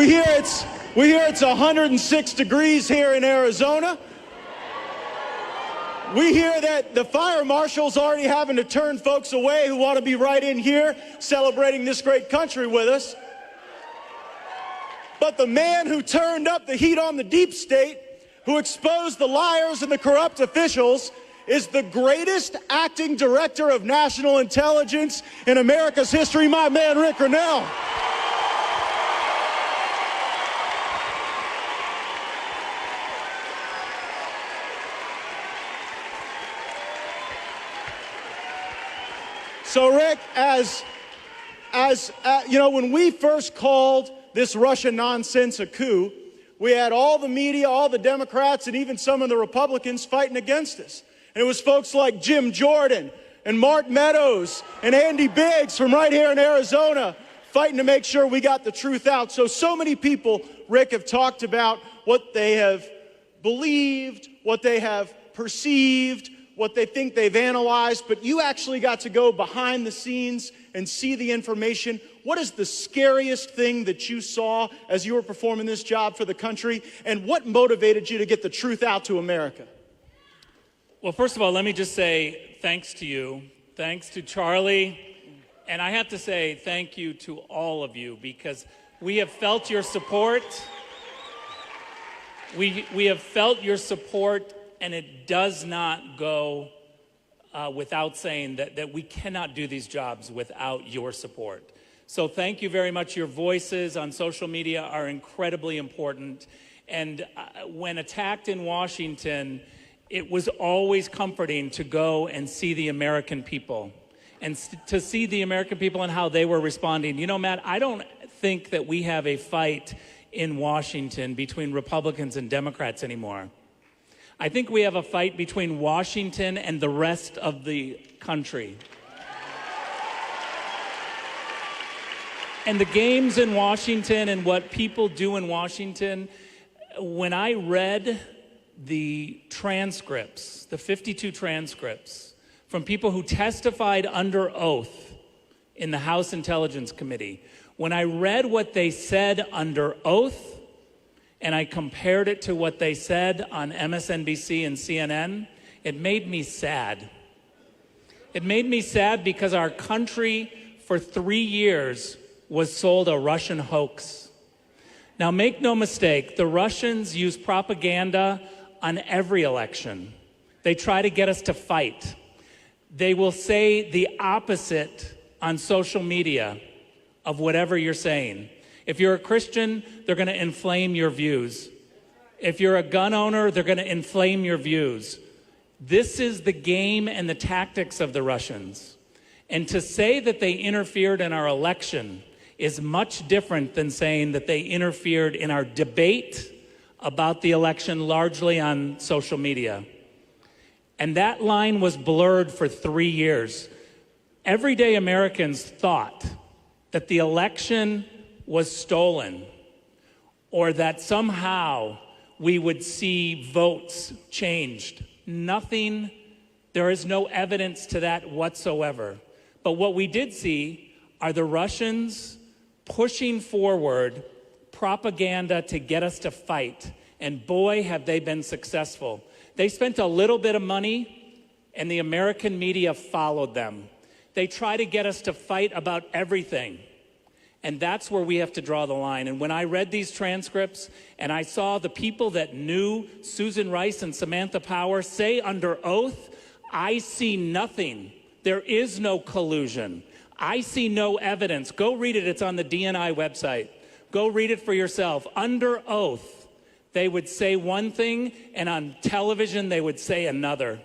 We hear it's 106 degrees here in Arizona. We hear that the fire marshal's already having to turn folks away who want to be right in here celebrating this great country with us. But the man who turned up the heat on the deep state, who exposed the liars and the corrupt officials, is the greatest acting director of national intelligence in America's history, my man Rick Grinnell. So Rick, as you know, when we first called this Russia nonsense a coup, we had all the media, all the Democrats, and even some of the Republicans fighting against us. And it was folks like Jim Jordan and Mark Meadows and Andy Biggs from right here in Arizona fighting to make sure we got the truth out. So many people, Rick, have talked about what they have believed, what they have perceived, what they think they've analyzed, but you actually got to go behind the scenes and see the information. What is the scariest thing that you saw as you were performing this job for the country, and what motivated you to get the truth out to America? Well, first of all, let me just say thanks to you, thanks to Charlie, and I have to say thank you to all of you, because we have felt your support. We have felt your support, and it does not go without saying that we cannot do these jobs without your support. So thank you very much. Your voices on social media are incredibly important. And when attacked in Washington, it was always comforting to go and see the American people and to see the American people and how they were responding. You know, Matt, I don't think that we have a fight in Washington between Republicans and Democrats anymore. I think we have a fight between Washington and the rest of the country. And the games in Washington and what people do in Washington, when I read the transcripts, the 52 transcripts from people who testified under oath in the House Intelligence Committee, when I read what they said under oath and I compared it to what they said on MSNBC and CNN, it made me sad. It made me sad because our country for 3 years was sold a Russian hoax. Now, make no mistake, the Russians use propaganda on every election. They try to get us to fight. They will say the opposite on social media of whatever you're saying. If you're a Christian, they're going to inflame your views. If you're a gun owner, they're going to inflame your views. This is the game and the tactics of the Russians. And to say that they interfered in our election is much different than saying that they interfered in our debate about the election, largely on social media. And that line was blurred for 3 years. Everyday Americans thought that the election was stolen, or that somehow we would see votes changed. Nothing, there is no evidence to that whatsoever. But what we did see are the Russians pushing forward propaganda to get us to fight. And boy, have they been successful. They spent a little bit of money, and the American media followed them. They try to get us to fight about everything. And that's where we have to draw the line. And when I read these transcripts and I saw the people that knew Susan Rice and Samantha Power say under oath, I see nothing. There is no collusion. I see no evidence. Go read it. It's on the DNI website. Go read it for yourself. Under oath, they would say one thing, and on television, they would say another.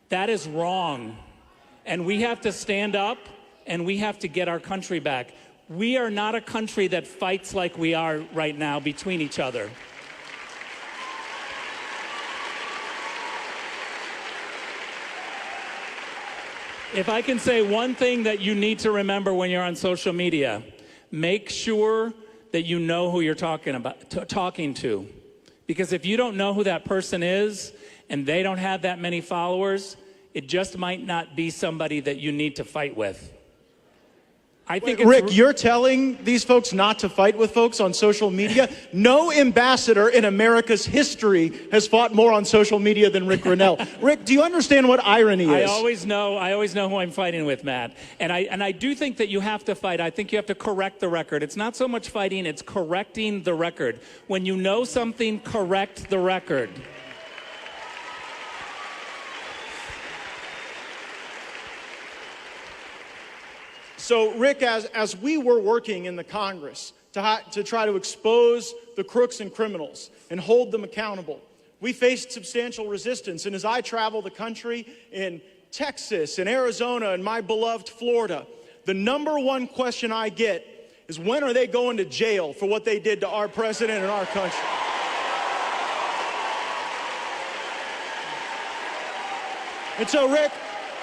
That is wrong. And we have to stand up, and we have to get our country back. We are not a country that fights like we are right now between each other. If I can say one thing that you need to remember when you're on social media, make sure that you know who you're talking to. Because if you don't know who that person is and they don't have that many followers, it just might not be somebody that you need to fight with. I think Rick, you're telling these folks not to fight with folks on social media? No ambassador in America's history has fought more on social media than Rick Grinnell. Rick, do you understand what irony is? I always know who I'm fighting with, Matt. And I do think that you have to fight. I think you have to correct the record. It's not so much fighting, it's correcting the record. When you know something, correct the record. So, Rick, as we were working in the Congress to try to expose the crooks and criminals and hold them accountable, we faced substantial resistance. And as I travel the country in Texas and Arizona and my beloved Florida, the number one question I get is, when are they going to jail for what they did to our president and our country? And so, Rick,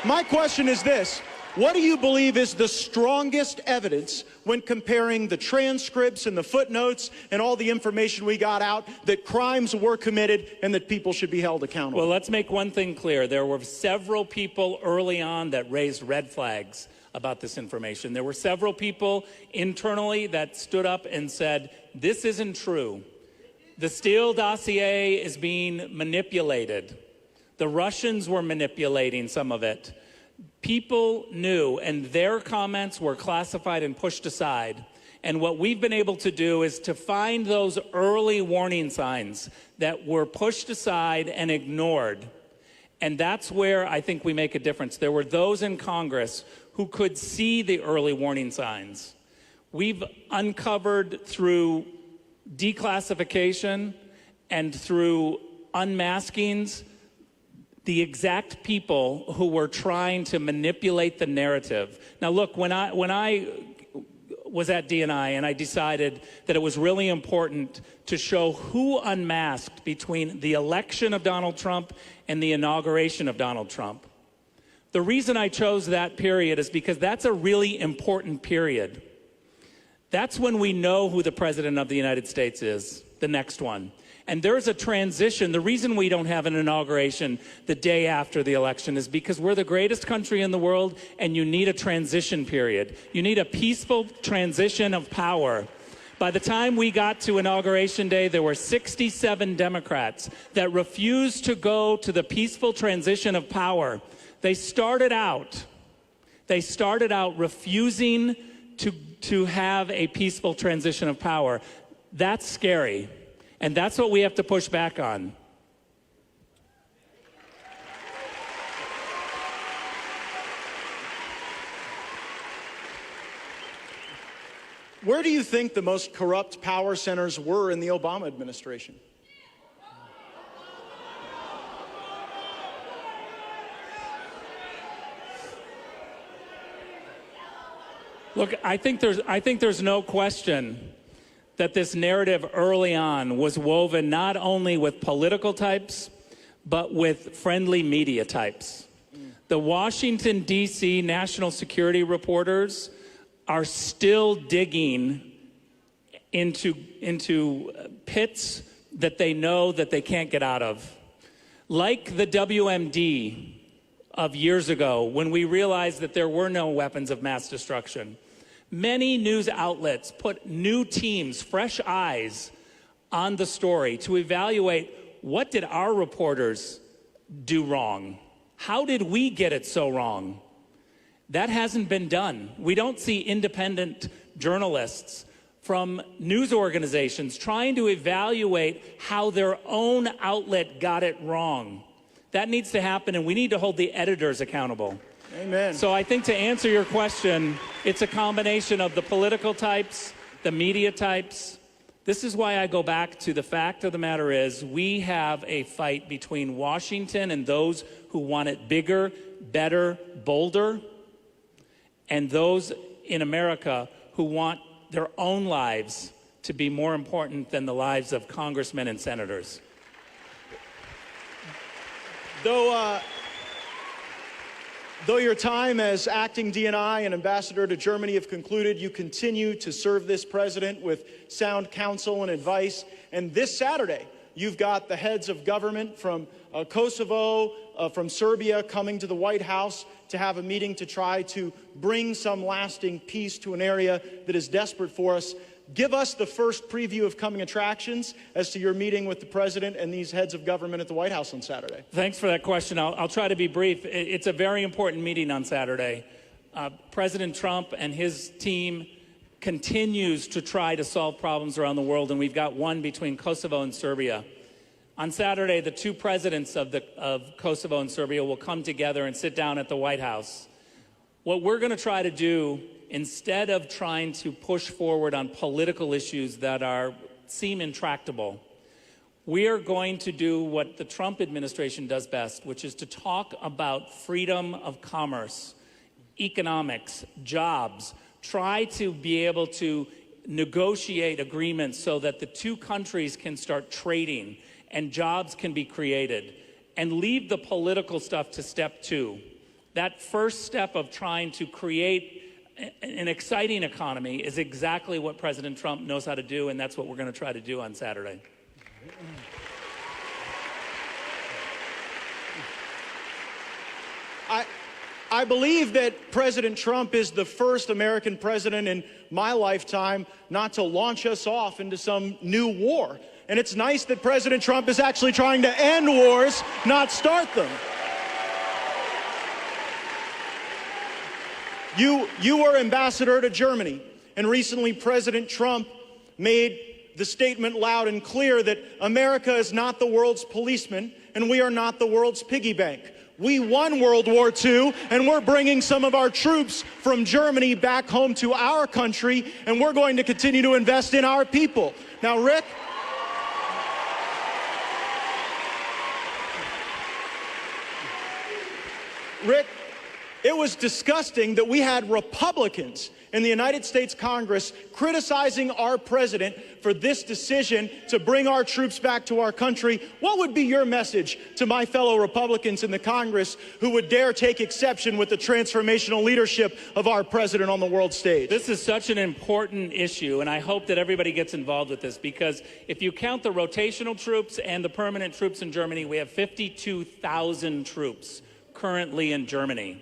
my question is this. What do you believe is the strongest evidence when comparing the transcripts and the footnotes and all the information we got out that crimes were committed and that people should be held accountable? Well, let's make one thing clear. There were several people early on that raised red flags about this information. There were several people internally that stood up and said, this isn't true. The Steele dossier is being manipulated. The Russians were manipulating some of it. People knew, and their comments were classified and pushed aside. And what we've been able to do is to find those early warning signs that were pushed aside and ignored. And that's where I think we make a difference. There were those in Congress who could see the early warning signs. We've uncovered through declassification and through unmaskings the exact people who were trying to manipulate the narrative. Now look, when I was at DNI and I decided that it was really important to show who unmasked between the election of Donald Trump and the inauguration of Donald Trump. The reason I chose that period is because that's a really important period. That's when we know who the President of the United States is, the next one. And there's a transition. The reason we don't have an inauguration the day after the election is because we're the greatest country in the world, and you need a transition period. You need a peaceful transition of power. By the time we got to Inauguration Day, there were 67 Democrats that refused to go to the peaceful transition of power. They started out refusing to have a peaceful transition of power. That's scary. And that's what we have to push back on. Where do you think the most corrupt power centers were in the Obama administration? Look, I think there's no question that this narrative early on was woven not only with political types, but with friendly media types. The Washington, D.C. national security reporters are still digging into pits that they know that they can't get out of. Like the WMD of years ago, when we realized that there were no weapons of mass destruction. Many news outlets put new teams, fresh eyes on the story to evaluate, what did our reporters do wrong? How did we get it so wrong? That hasn't been done. We don't see independent journalists from news organizations trying to evaluate how their own outlet got it wrong. That needs to happen, and we need to hold the editors accountable. Amen. So I think to answer your question, it's a combination of the political types, the media types. This is why I go back to the fact of the matter is we have a fight between Washington and those who want it bigger, better, bolder, and those in America who want their own lives to be more important than the lives of congressmen and senators. Though your time as acting DNI and ambassador to Germany have concluded, you continue to serve this president with sound counsel and advice. And this Saturday, you've got the heads of government from Kosovo, from Serbia coming to the White House to to have a meeting to try to bring some lasting peace to an area that is desperate for us. Give us the first preview of coming attractions as to your meeting with the president and these heads of government at the White House on Saturday. Thanks for that question. I'll try to be brief. It's a very important meeting on Saturday. President Trump and his team continues to try to solve problems around the world, and we've got one between Kosovo and Serbia. On Saturday, the two presidents of Kosovo and Serbia will come together and sit down at the White House. What we're going to try to do, instead of trying to push forward on political issues that seem intractable, we are going to do what the Trump administration does best, which is to talk about freedom of commerce, economics, jobs, try to be able to negotiate agreements so that the two countries can start trading and jobs can be created, and leave the political stuff to step two. That first step of trying to create an exciting economy is exactly what President Trump knows how to do, and that's what we're going to try to do on Saturday. I believe that President Trump is the first American president in my lifetime not to launch us off into some new war. And it's nice that President Trump is actually trying to end wars, not start them. You were ambassador to Germany, and recently President Trump made the statement loud and clear that America is not the world's policeman, and we are not the world's piggy bank. We won World War II, and we're bringing some of our troops from Germany back home to our country, and we're going to continue to invest in our people. Now, Rick, it was disgusting that we had Republicans in the United States Congress criticizing our president for this decision to bring our troops back to our country. What would be your message to my fellow Republicans in the Congress who would dare take exception with the transformational leadership of our president on the world stage? This is such an important issue, and I hope that everybody gets involved with this, because if you count the rotational troops and the permanent troops in Germany, we have 52,000 troops currently in Germany.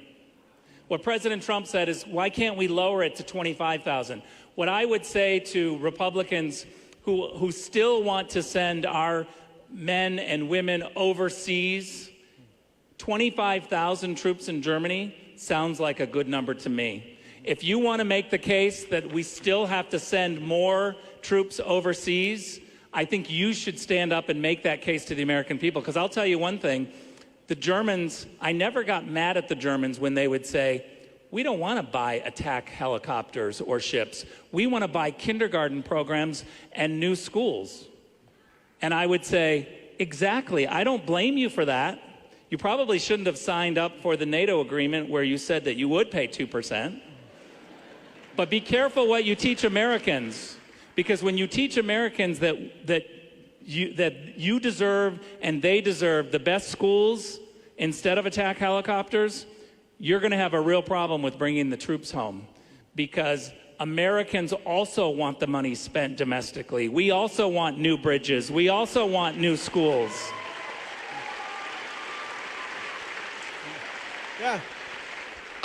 What President Trump said is, why can't we lower it to 25,000? What I would say to Republicans who still want to send our men and women overseas, 25,000 troops in Germany sounds like a good number to me. If you want to make the case that we still have to send more troops overseas, I think you should stand up and make that case to the American people. Because I'll tell you one thing, the Germans, I never got mad at the Germans when they would say, we don't want to buy attack helicopters or ships. We want to buy kindergarten programs and new schools. And I would say, exactly, I don't blame you for that. You probably shouldn't have signed up for the NATO agreement where you said that you would pay 2%. But be careful what you teach Americans, because when you teach Americans that you deserve and they deserve the best schools instead of attack helicopters, you're going to have a real problem with bringing the troops home, because Americans also want the money spent domestically. We also want new bridges. We also want new schools. Yeah.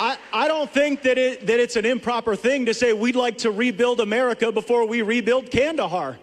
I don't think that it's an improper thing to say we'd like to rebuild America before we rebuild Kandahar.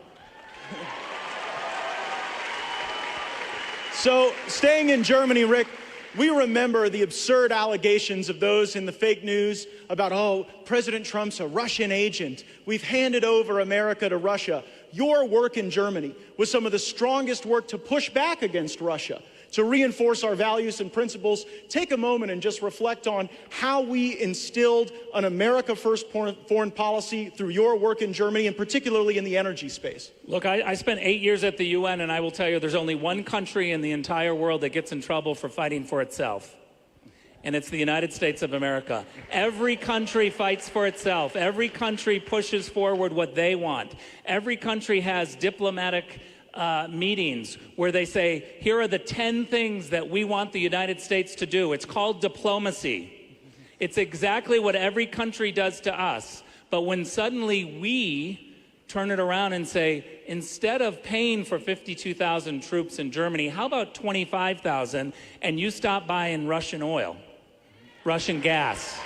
So, staying in Germany, Rick, we remember the absurd allegations of those in the fake news about, oh, President Trump's a Russian agent. We've handed over America to Russia. Your work in Germany was some of the strongest work to push back against Russia, to reinforce our values and principles. Take a moment and just reflect on how we instilled an America First foreign policy through your work in Germany, and particularly in the energy space. Look, I spent 8 years at the UN, and I will tell you there's only one country in the entire world that gets in trouble for fighting for itself. And it's the United States of America. Every country fights for itself. Every country pushes forward what they want. Every country has diplomatic meetings where they say, here are the 10 things that we want the United States to do. It's called diplomacy. It's exactly what every country does to us. But when suddenly we turn it around and say, instead of paying for 52,000 troops in Germany, how about 25,000, and you stop buying Russian oil? Russian gas.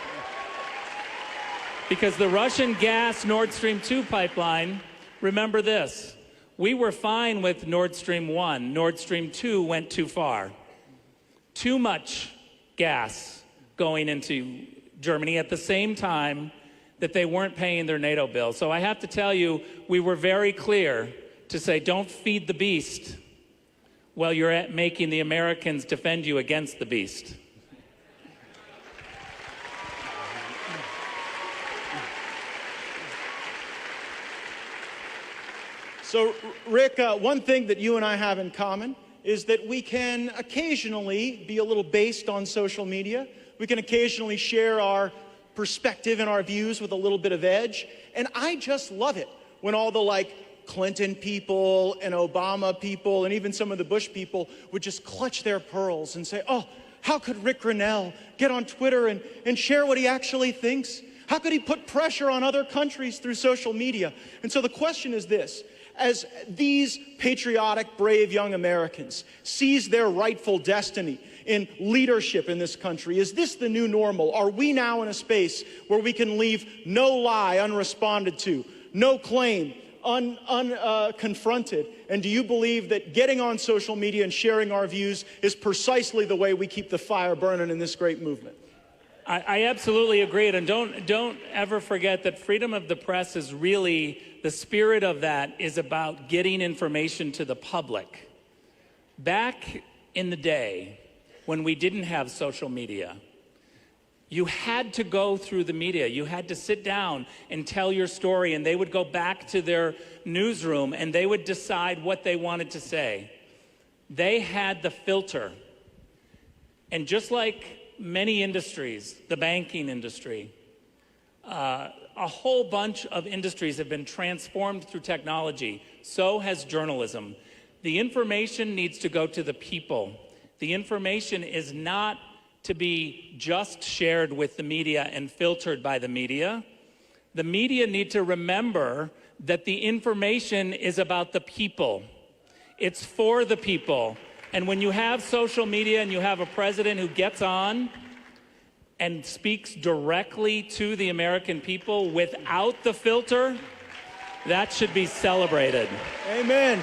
Because the Russian gas Nord Stream 2 pipeline, remember this, we were fine with Nord Stream 1. Nord Stream 2 went too far. Too much gas going into Germany at the same time that they weren't paying their NATO bill. So I have to tell you, we were very clear to say, don't feed the beast while you're making the Americans defend you against the beast. So, Rick, one thing that you and I have in common is that we can occasionally be a little based on social media. We can occasionally share our perspective and our views with a little bit of edge. And I just love it when all the Clinton people and Obama people and even some of the Bush people would just clutch their pearls and say, oh, how could Rick Grinnell get on Twitter and share what he actually thinks? How could he put pressure on other countries through social media? And so the question is this. As these patriotic, brave young Americans seize their rightful destiny in leadership in this country, is this the new normal? Are we now in a space where we can leave no lie unresponded to, no claim unconfronted? And do you believe that getting on social media and sharing our views is precisely the way we keep the fire burning in this great movement? I absolutely agree. And don't ever forget that freedom of the press is really, the spirit of that is about getting information to the public. Back in the day, when we didn't have social media, you had to go through the media. You had to sit down and tell your story, and they would go back to their newsroom and they would decide what they wanted to say. They had the filter. And just like many industries, the banking industry, a whole bunch of industries have been transformed through technology. So has journalism. The information needs to go to the people. The information is not to be just shared with the media and filtered by the media. The media need to remember that the information is about the people. It's for the people. And when you have social media and you have a president who gets on and speaks directly to the American people without the filter, that should be celebrated. Amen.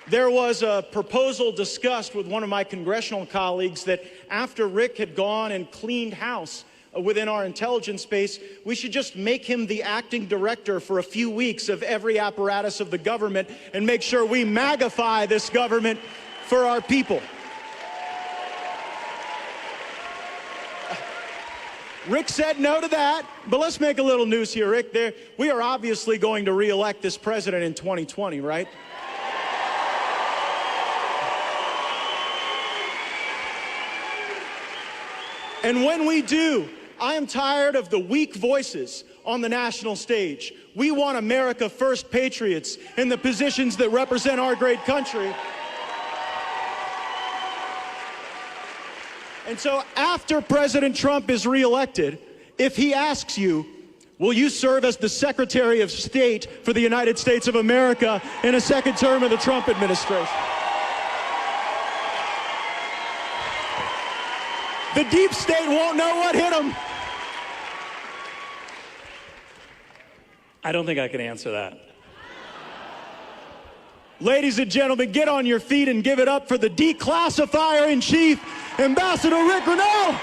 There was a proposal discussed with one of my congressional colleagues that after Rick had gone and cleaned house within our intelligence space, we should just make him the acting director for a few weeks of every apparatus of the government and make sure we magnify this government for our people. Rick said no to that, but let's make a little news here, Rick. We are obviously going to re-elect this president in 2020, right? And when we do, I am tired of the weak voices on the national stage. We want America First patriots in the positions that represent our great country. And so after President Trump is reelected, if he asks you, will you serve as the Secretary of State for the United States of America in a second term of the Trump administration? The deep state won't know what hit them. I don't think I can answer that. Ladies and gentlemen, get on your feet and give it up for the declassifier-in-chief, Ambassador Rick Grinnell.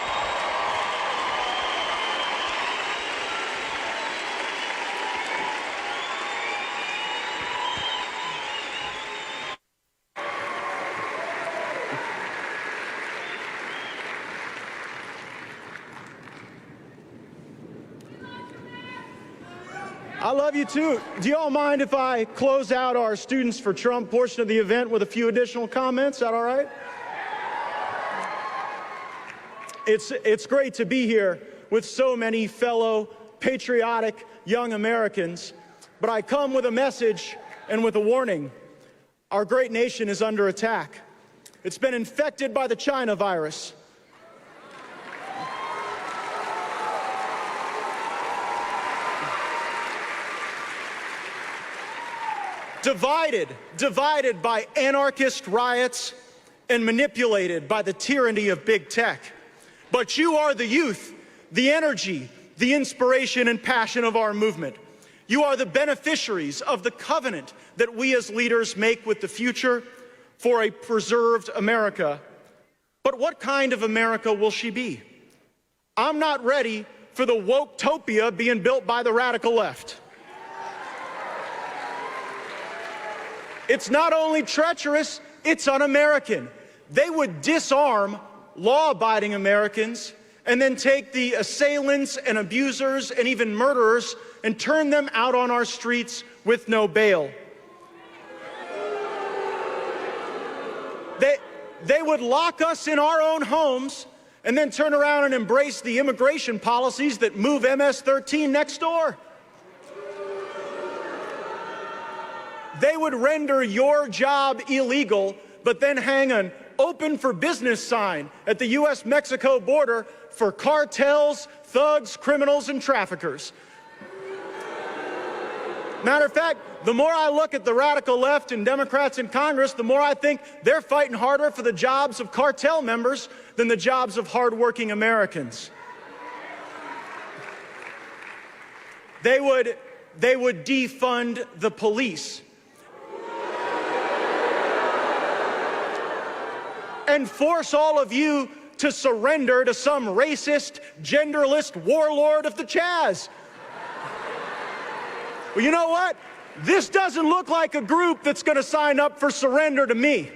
I love you too. Do you all mind if I close out our Students for Trump portion of the event with a few additional comments? Is that all right? It's great to be here with so many fellow patriotic young Americans, but I come with a message and with a warning. Our great nation is under attack. It's been infected by the China virus. divided by anarchist riots and manipulated by the tyranny of big tech. But you are the youth, the energy, the inspiration and passion of our movement. You are the beneficiaries of the covenant that we as leaders make with the future for a preserved America. But what kind of America will she be? I'm not ready for the woke-topia being built by the radical left. It's not only treacherous, it's un-American. They would disarm law-abiding Americans and then take the assailants and abusers and even murderers and turn them out on our streets with no bail. They would lock us in our own homes and then turn around and embrace the immigration policies that move MS-13 next door. They would render your job illegal, but then hang an open for business sign at the U.S.-Mexico border for cartels, thugs, criminals, and traffickers. Matter of fact, the more I look at the radical left and Democrats in Congress, the more I think they're fighting harder for the jobs of cartel members than the jobs of hardworking Americans. They would defund the police and force all of you to surrender to some racist, genderless warlord of the Chaz. Well, you know what? This doesn't look like a group that's going to sign up for surrender to me.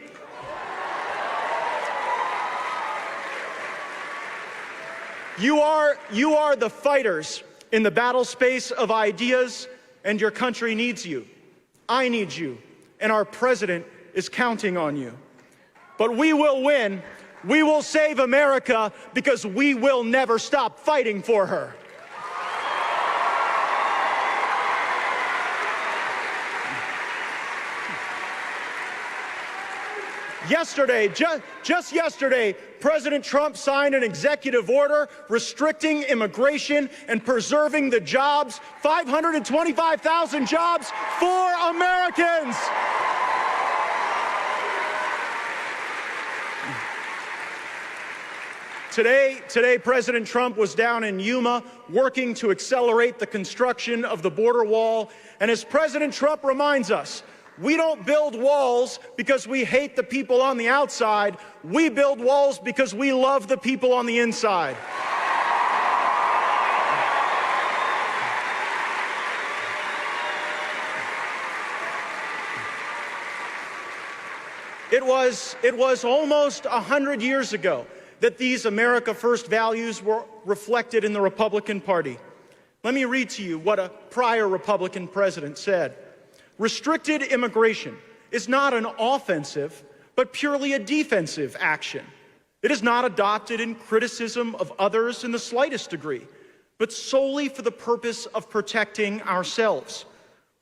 You are the fighters in the battle space of ideas, and your country needs you. I need you, and our president is counting on you. But we will win. We will save America because we will never stop fighting for her. Yesterday, just yesterday, President Trump signed an executive order restricting immigration and preserving the jobs, 525,000 jobs for Americans. Today, President Trump was down in Yuma working to accelerate the construction of the border wall. And as President Trump reminds us, we don't build walls because we hate the people on the outside. We build walls because we love the people on the inside. It was almost 100 years ago that these America First values were reflected in the Republican Party. Let me read to you what a prior Republican president said. Restricted immigration is not an offensive, but purely a defensive action. It is not adopted in criticism of others in the slightest degree, but solely for the purpose of protecting ourselves.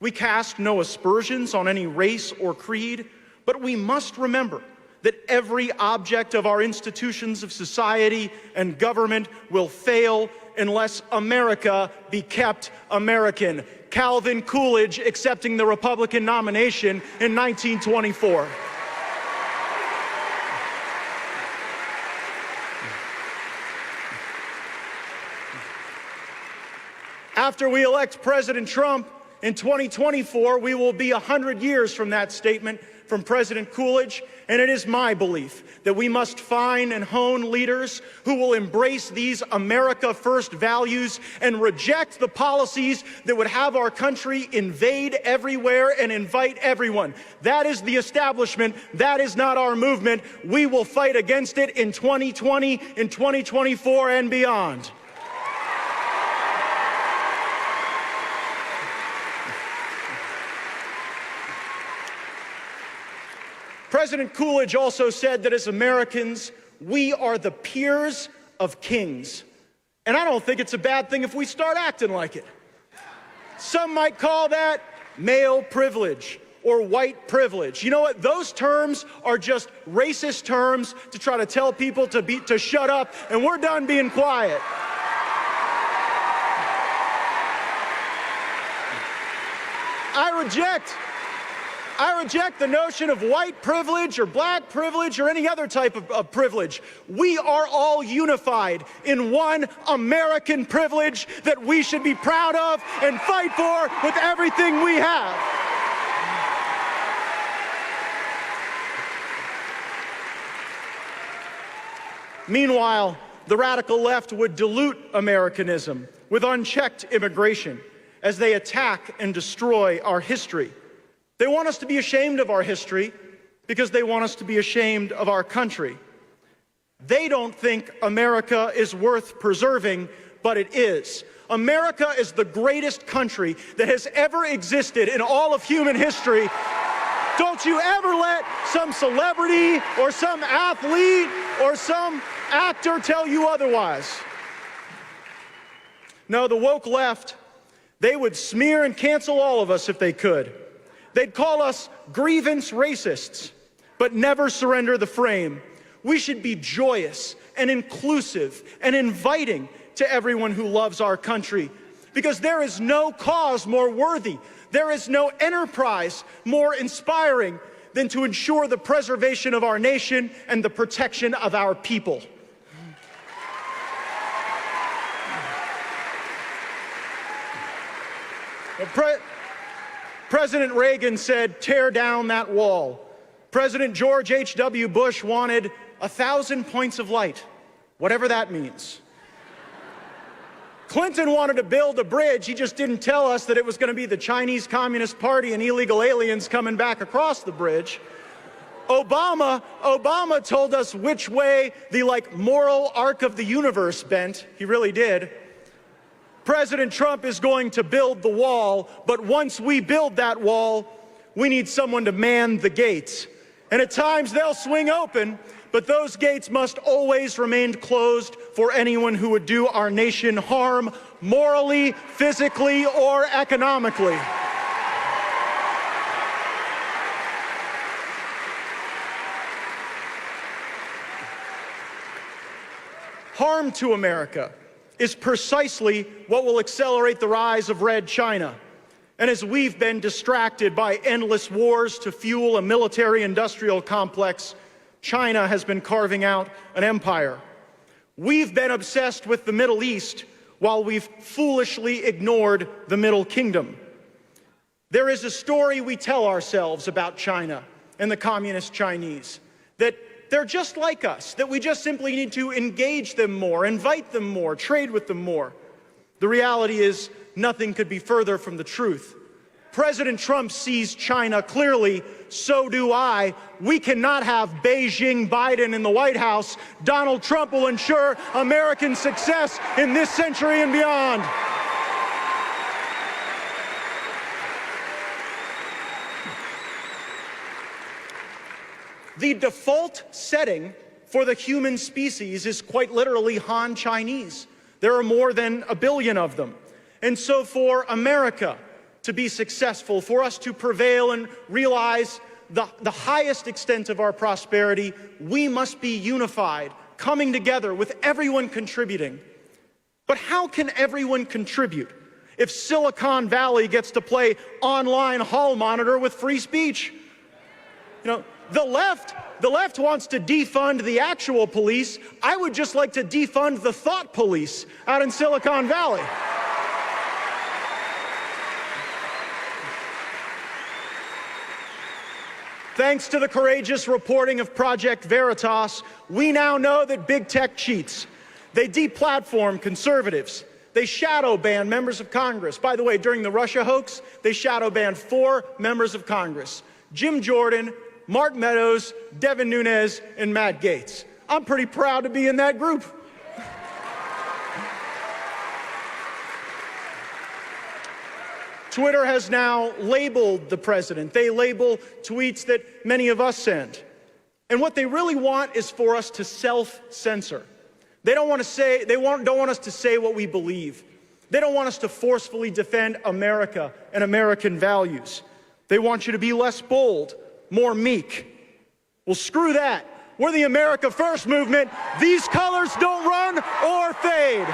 We cast no aspersions on any race or creed, but we must remember that every object of our institutions of society and government will fail unless America be kept American. Calvin Coolidge accepting the Republican nomination in 1924. After we elect President Trump in 2024, we will be 100 years from that statement from President Coolidge, and it is my belief that we must find and hone leaders who will embrace these America First values and reject the policies that would have our country invade everywhere and invite everyone. That is the establishment. That is not our movement. We will fight against it in 2020, in 2024, and beyond. President Coolidge also said that as Americans, we are the peers of kings. And I don't think it's a bad thing if we start acting like it. Some might call that male privilege or white privilege. You know what? Those terms are just racist terms to try to tell people to shut up, and we're done being quiet. I reject the notion of white privilege or black privilege or any other type of privilege. We are all unified in one American privilege that we should be proud of and fight for with everything we have. Meanwhile, the radical left would dilute Americanism with unchecked immigration as they attack and destroy our history. They want us to be ashamed of our history because they want us to be ashamed of our country. They don't think America is worth preserving, but it is. America is the greatest country that has ever existed in all of human history. Don't you ever let some celebrity or some athlete or some actor tell you otherwise. No, the woke left, they would smear and cancel all of us if they could. They'd call us grievance racists, but never surrender the frame. We should be joyous and inclusive and inviting to everyone who loves our country, because there is no cause more worthy, there is no enterprise more inspiring than to ensure the preservation of our nation and the protection of our people. President Reagan said, "Tear down that wall." President George H.W. Bush wanted 1,000 points of light, whatever that means. Clinton wanted to build a bridge. He just didn't tell us that it was going to be the Chinese Communist Party and illegal aliens coming back across the bridge. Obama told us which way the moral arc of the universe bent. He really did. President Trump is going to build the wall, but once we build that wall, we need someone to man the gates. And at times they'll swing open, but those gates must always remain closed for anyone who would do our nation harm, morally, physically, or economically. Harm to America is precisely what will accelerate the rise of Red China. And as we've been distracted by endless wars to fuel a military-industrial complex, China has been carving out an empire. We've been obsessed with the Middle East while we've foolishly ignored the Middle Kingdom. There is a story we tell ourselves about China and the Communist Chinese, that they're just like us, that we just simply need to engage them more, invite them more, trade with them more. The reality is, nothing could be further from the truth. President Trump sees China clearly, so do I. We cannot have Beijing Biden in the White House. Donald Trump will ensure American success in this century and beyond. The default setting for the human species is quite literally Han Chinese. There are more than 1 billion of them. And so for America to be successful, for us to prevail and realize the highest extent of our prosperity, we must be unified, coming together with everyone contributing. But how can everyone contribute if Silicon Valley gets to play online hall monitor with free speech? You know, the left wants to defund the actual police. I would just like to defund the thought police out in Silicon Valley. Thanks to the courageous reporting of Project Veritas, we now know that big tech cheats. They deplatform conservatives. They shadow ban members of Congress. By the way, during the Russia hoax, they shadow banned 4 members of Congress: Jim Jordan, Mark Meadows, Devin Nunes, and Matt Gaetz. I'm pretty proud to be in that group. Twitter has now labeled the president. They label tweets that many of us send. And what they really want is for us to self-censor. They don't want us to say what we believe. They don't want us to forcefully defend America and American values. They want you to be less bold, more meek. Well, screw that. We're the America First movement. These colors don't run or fade.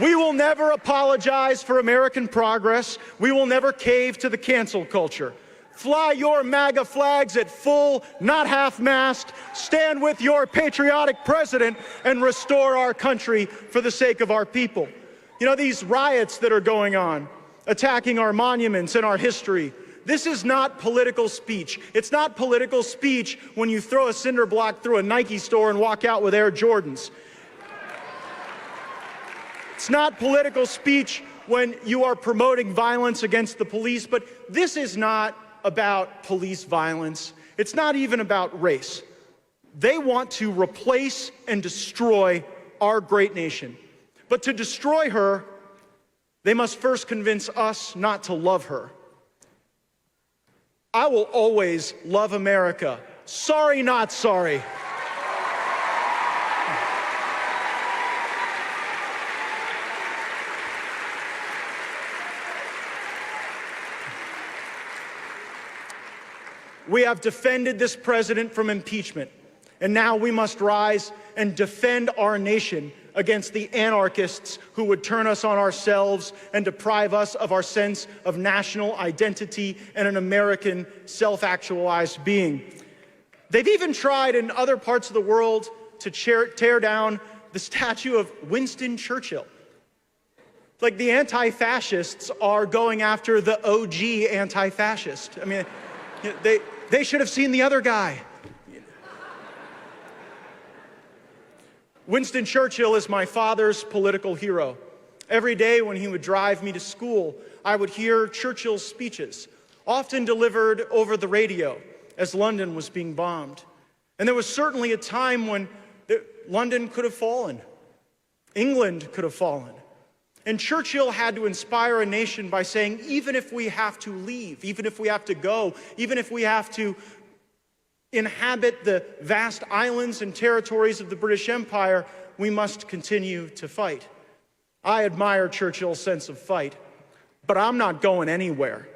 We will never apologize for American progress. We will never cave to the cancel culture. Fly your MAGA flags at full, not half-mast. Stand with your patriotic president and restore our country for the sake of our people. You know, these riots that are going on, attacking our monuments and our history, this is not political speech. It's not political speech when you throw a cinder block through a Nike store and walk out with Air Jordans. It's not political speech when you are promoting violence against the police, but this is not about police violence. It's not even about race. They want to replace and destroy our great nation. But to destroy her, they must first convince us not to love her. I will always love America. Sorry, not sorry. We have defended this president from impeachment, and now we must rise and defend our nation against the anarchists who would turn us on ourselves and deprive us of our sense of national identity and an American self-actualized being. They've even tried in other parts of the world to tear down the statue of Winston Churchill. Like the anti-fascists are going after the OG anti-fascist. I mean, they should have seen the other guy. Winston Churchill is my father's political hero. Every day when he would drive me to school, I would hear Churchill's speeches, often delivered over the radio as London was being bombed. And there was certainly a time when London could have fallen. England could have fallen. And Churchill had to inspire a nation by saying, even if we have to leave, even if we have to go, even if we have to inhabit the vast islands and territories of the British Empire, we must continue to fight. I admire Churchill's sense of fight, but I'm not going anywhere.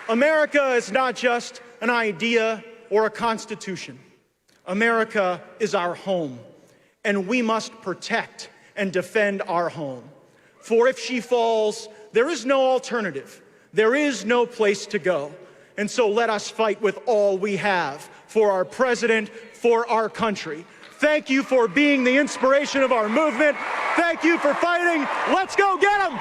America is not just an idea or a constitution. America is our home, and we must protect and defend our home. For if she falls, there is no alternative. There is no place to go. And so let us fight with all we have for our president, for our country. Thank you for being the inspiration of our movement. Thank you for fighting. Let's go get them!